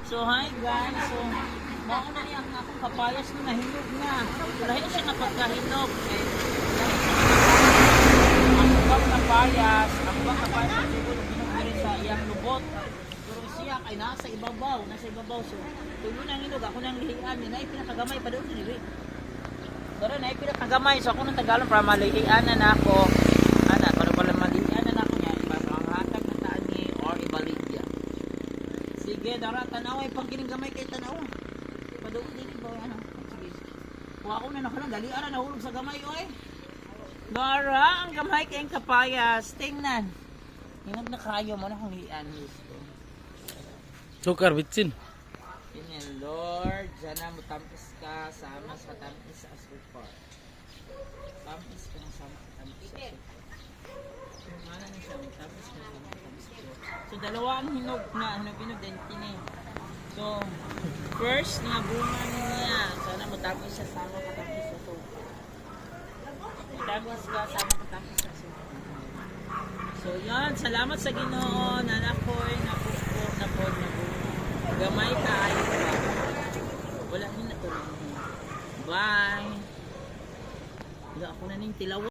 So hi guys, so mauna niya ang akong kapayas na nahinog na. Lahi siya na pagkahinog. Ang bang kapayas ang siguro binugiri sa iyang lubot. Pero siya ay nasa ibabaw. So tulo nang hinog, ako nang lihian niya. Nay pinakagamay pa doon ni. Pero nay pinakagamay, so ako nang Tagalog para malihian na ako. Ana, para pala malihian na ako niya. Ipapanghatag na taan ni or ibaligya. Sige, dara tanaway pang kining gamay kay tanaw. Paduol din ba ano? Sige. Kuha ko na nakalang dali ara nahulog sa gamay oy. Dara ang gamay kay kapayas. Tingnan. Hinog na kayo mo na kung hian gusto. Sukar bitsin. Tingnan Lord, sana mo tampis ka sama sa tampis sa asukar. Tampis ka na sama sa tampis sa asukar. Mana ni siya tampis ka na sama sa tampis sa asukar. So dalawa ang hinog din kini. So first nga bunga niya, sana matapos siya sama katapos sa sopa. Matapos ka sama katapos sa sopa. So yan, salamat sa Ginoo na nakoy na po gamay kayo ba. Wala ni na to. Bye. Wala ako na ning tilaw.